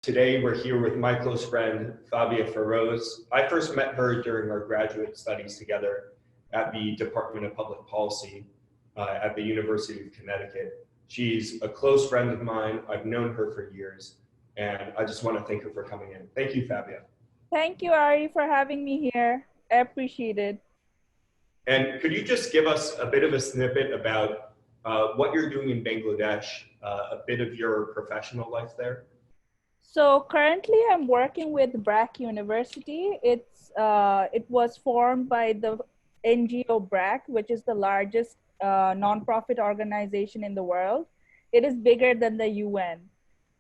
Today, we're here with my close friend, Fabia Feroz. I first met her during our graduate studies together at the Department of Public Policy at the University of Connecticut. She's a close friend of mine. I've known her for years, and I just want to thank her for coming in. Thank you, Fabia. Thank you, Ari, for having me here. I appreciate it. And could you just give us a bit of a snippet about what you're doing in Bangladesh, a bit of your professional life there? So currently I'm working with BRAC University. It was formed by the NGO BRAC, which is the largest nonprofit organization in the world. It is bigger than the UN.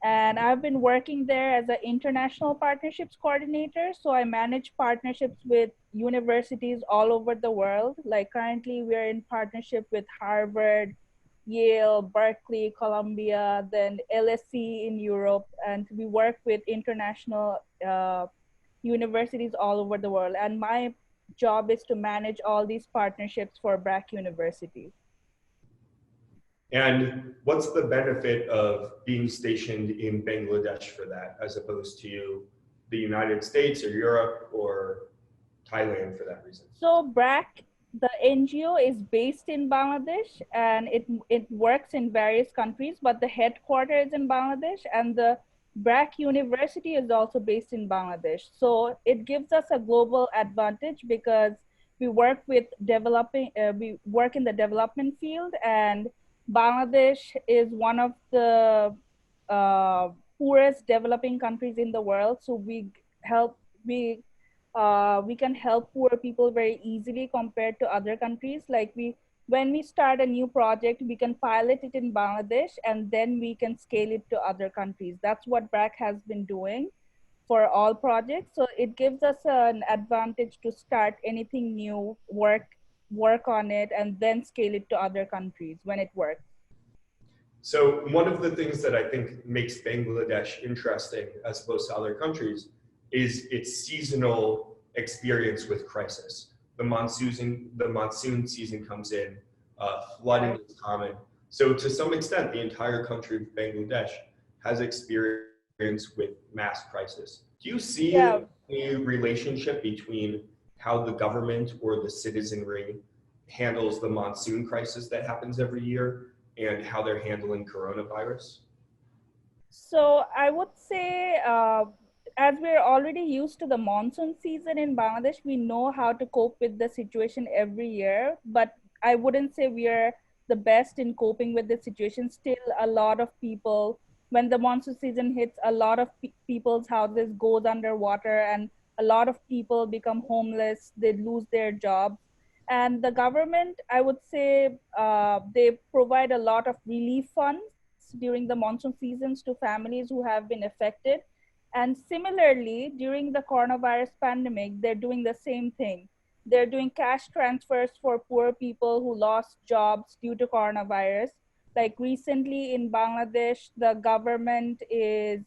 And I've been working there as an international partnerships coordinator. So I manage partnerships with universities all over the world. Like currently we're in partnership with Harvard, Yale, Berkeley, Columbia, then LSE in Europe, and we work with international universities all over the world. And my job is to manage all these partnerships for BRAC University. And what's the benefit of being stationed in Bangladesh for that, as opposed to the United States or Europe or Thailand for that reason? So BRAC, the NGO, is based in Bangladesh, and it works in various countries, but the headquarters is in Bangladesh, and the BRAC University is also based in Bangladesh. So it gives us a global advantage because we work with we work in the development field, and Bangladesh is one of the poorest developing countries in the world. So we can help poor people very easily compared to other countries. When we start a new project, we can pilot it in Bangladesh and then we can scale it to other countries. That's what BRAC has been doing for all projects. So it gives us an advantage to start anything new, work on it, and then scale it to other countries when it works. So one of the things that I think makes Bangladesh interesting as opposed to other countries is its seasonal experience with crisis. The monsoon season comes in, flooding is common. So to some extent, the entire country of Bangladesh has experience with mass crisis. Do you see a relationship between how the government or the citizenry handles the monsoon crisis that happens every year and how they're handling coronavirus? So I would say, as we're already used to the monsoon season in Bangladesh, we know how to cope with the situation every year, but I wouldn't say we are the best in coping with the situation. Still, a lot of people, when the monsoon season hits, a lot of people's houses goes underwater and a lot of people become homeless, they lose their jobs. And the government, I would say, they provide a lot of relief funds during the monsoon seasons to families who have been affected. And similarly, during the coronavirus pandemic, they're doing the same thing. They're doing cash transfers for poor people who lost jobs due to coronavirus. Like recently in Bangladesh, the government is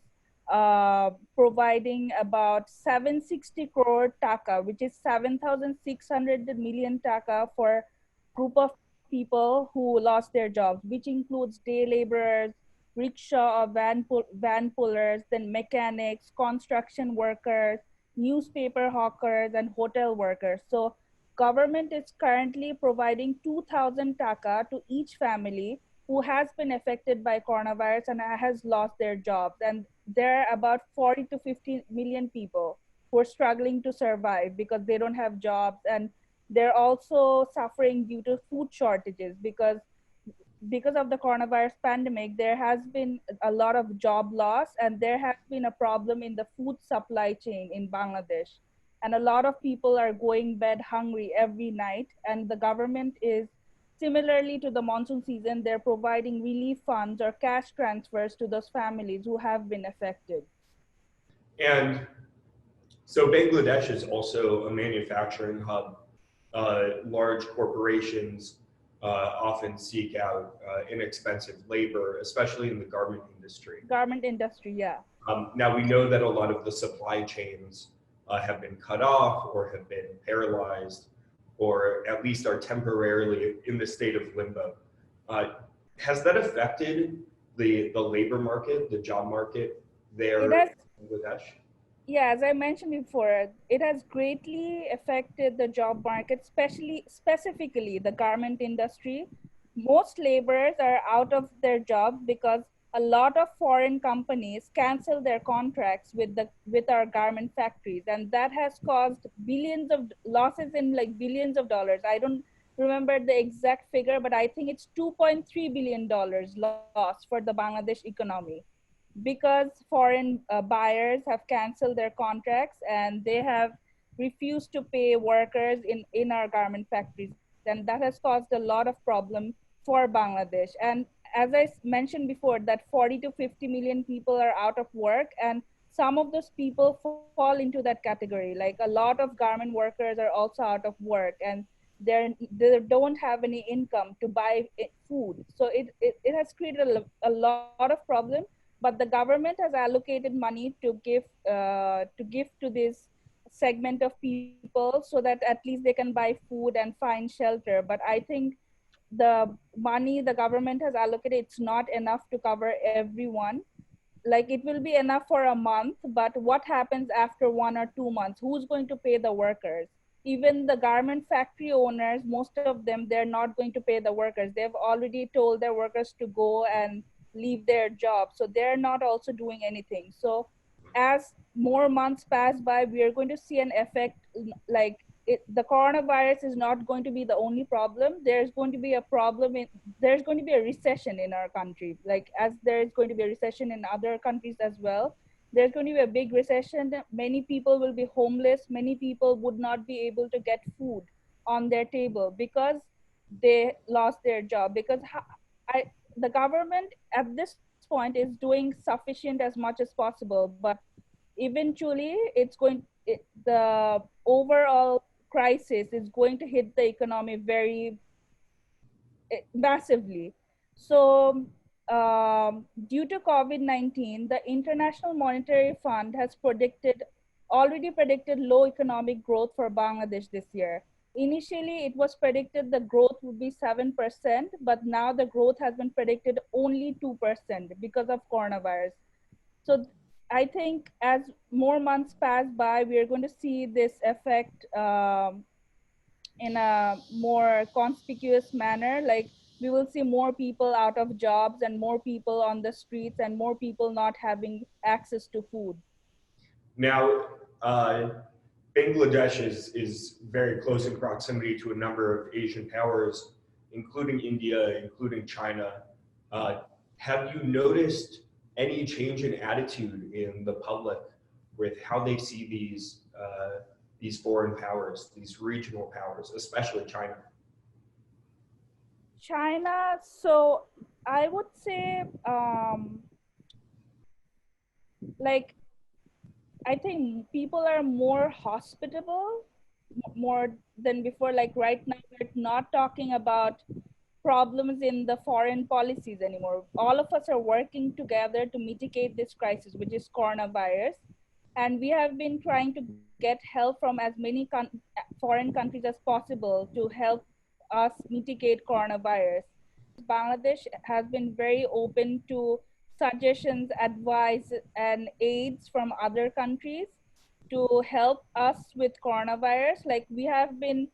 providing about 760 crore taka, which is 7,600 million taka for group of people who lost their jobs, which includes day laborers, rickshaw or van pullers, then mechanics, construction workers, newspaper hawkers, and hotel workers. So government is currently providing 2,000 taka to each family who has been affected by coronavirus and has lost their jobs. And there are about 40 to 50 million people who are struggling to survive because they don't have jobs, and they're also suffering due to food shortages because of the coronavirus pandemic. There has been a lot of job loss, and there has been a problem in the food supply chain in Bangladesh. And a lot of people are going bed hungry every night, and the government is, similarly to the monsoon season, they're providing relief funds or cash transfers to those families who have been affected. And so Bangladesh is also a manufacturing hub. Large corporations often seek out inexpensive labor, especially in the garment industry. Garment industry, yeah. Now we know that a lot of the supply chains have been cut off or have been paralyzed, or at least are temporarily in the state of limbo. Has that affected the labor market, the job market there? Bangladesh? Yeah, as I mentioned before, it has greatly affected the job market, especially specifically the garment industry. Most laborers are out of their jobs because a lot of foreign companies cancel their contracts with our garment factories, and that has caused billions of losses in like billions of dollars. I don't remember the exact figure, but I think it's 2.3 billion dollars loss for the Bangladesh economy because foreign buyers have canceled their contracts and they have refused to pay workers in our garment factories. And that has caused a lot of problem for Bangladesh. And as I mentioned before, that 40 to 50 million people are out of work, and some of those people fall into that category. Like a lot of garment workers are also out of work, and they don't have any income to buy food. So it has created a lot of problem, but the government has allocated money to give to this segment of people so that at least they can buy food and find shelter. But I think the money the government has allocated, it's not enough to cover everyone. Like it will be enough for a month, but what happens after 1 or 2 months? Who's going to pay the workers? Even the garment factory owners, most of them, they're not going to pay the workers. They've already told their workers to go and leave their job, so they're not also doing anything. So as more months pass by, we are going to see an effect. Like the coronavirus is not going to be the only problem. There's going to be a problem in there's going to be a recession in our country, like as there is going to be a recession in other countries as well. There's going to be a big recession. Many people will be homeless. Many people would not be able to get food on their table because they lost their job. Because I, the government at this point is doing sufficient as much as possible, but eventually the overall crisis is going to hit the economy very massively. So, due to COVID 19, the International Monetary Fund has already predicted low economic growth for Bangladesh this year. Initially, it was predicted the growth would be 7%, but now the growth has been predicted only 2% because of coronavirus. So I think as more months pass by, we are going to see this effect in a more conspicuous manner. Like we will see more people out of jobs and more people on the streets and more people not having access to food. Now, uh, Bangladesh is very close in proximity to a number of Asian powers, including India, including China. Uh, have you noticed any change in attitude in the public with how they see these foreign powers, these regional powers, especially China? China, so I would say like I think people are more hospitable more than before. Like right now, we're not talking about problems in the foreign policies anymore. All of us are working together to mitigate this crisis, which is coronavirus. And we have been trying to get help from as many foreign countries as possible to help us mitigate coronavirus. Bangladesh has been very open to suggestions, advice, and aids from other countries to help us with coronavirus. Like we have been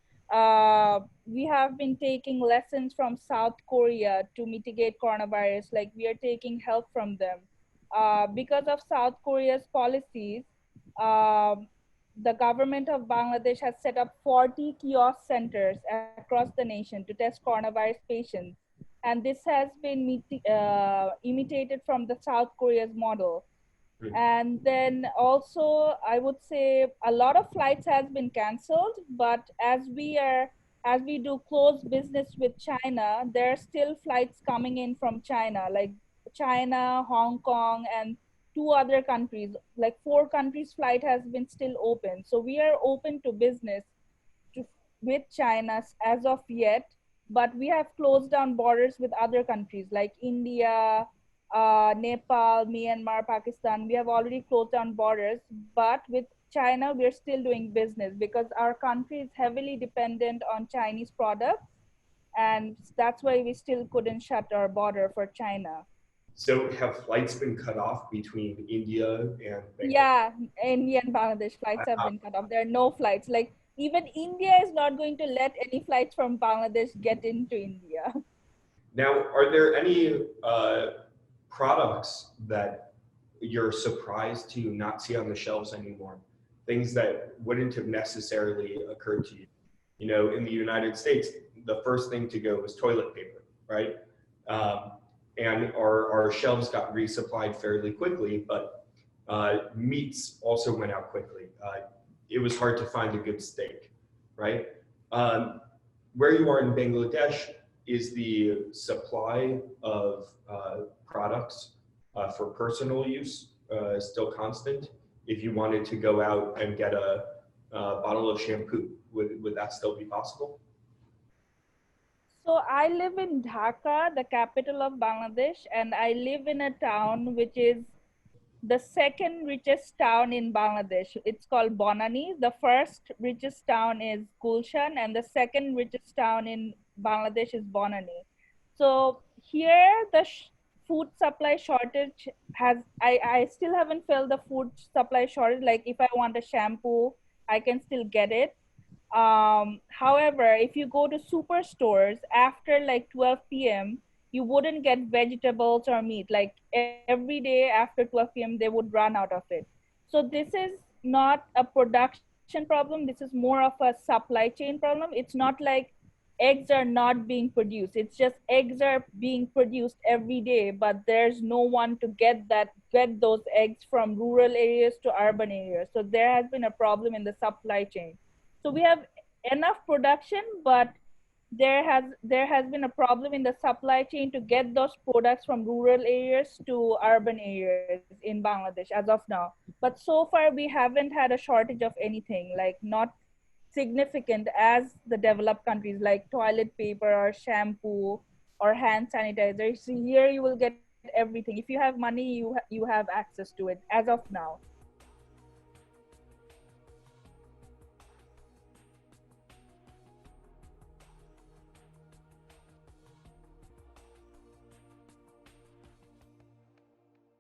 taking lessons from South Korea to mitigate coronavirus. Like we are taking help from them. Because of South Korea's policies, um, the government of Bangladesh has set up 40 kiosk centers across the nation to test coronavirus patients. And this has been imitated from the South Korea's model. And then also I would say a lot of flights has been canceled, but as we do close business with China, there are still flights coming in from China, like China, Hong Kong, and two other countries. Like four countries flight has been still open, so we are open to business to, with China as of yet, but we have closed down borders with other countries like India, Nepal, Myanmar, Pakistan. We have already closed down borders, but with China, we're still doing business because our country is heavily dependent on Chinese products, and that's why we still couldn't shut our border for China. So have flights been cut off between India and Bangladesh? Yeah, India and Bangladesh flights have been cut off. There are no flights. Like even India is not going to let any flights from Bangladesh get into India. Now, are there any products that you're surprised to not see on the shelves anymore? Things that wouldn't have necessarily occurred to you. You know, in the United States, the first thing to go was toilet paper, right? Um, and our shelves got resupplied fairly quickly, but meats also went out quickly. It was hard to find a good steak, right? Um, where you are in Bangladesh, is the supply of products for personal use still constant? If you wanted to go out and get a bottle of shampoo, would that still be possible? So I live in Dhaka, the capital of Bangladesh, and I live in a town which is the second richest town in Bangladesh. It's called Bonani. The first richest town is Gulshan, and the second richest town in Bangladesh is Bonani. So here, the food supply shortage has, I still haven't felt the food supply shortage. Like if I want a shampoo, I can still get it. However, if you go to superstores after like 12 p.m., you wouldn't get vegetables or meat. Like every day after 12 p.m., they would run out of it. So this is not a production problem. This is more of a supply chain problem. It's not like eggs are not being produced. It's just eggs are being produced every day, but there's no one to get those eggs from rural areas to urban areas. So there has been a problem in the supply chain. So we have enough production, but there has been a problem in the supply chain to get those products from rural areas to urban areas in Bangladesh as of now. But so far we haven't had a shortage of anything, like not significant as the developed countries, like toilet paper or shampoo or hand sanitizer. So here you will get everything. If you have money, you have access to it as of now.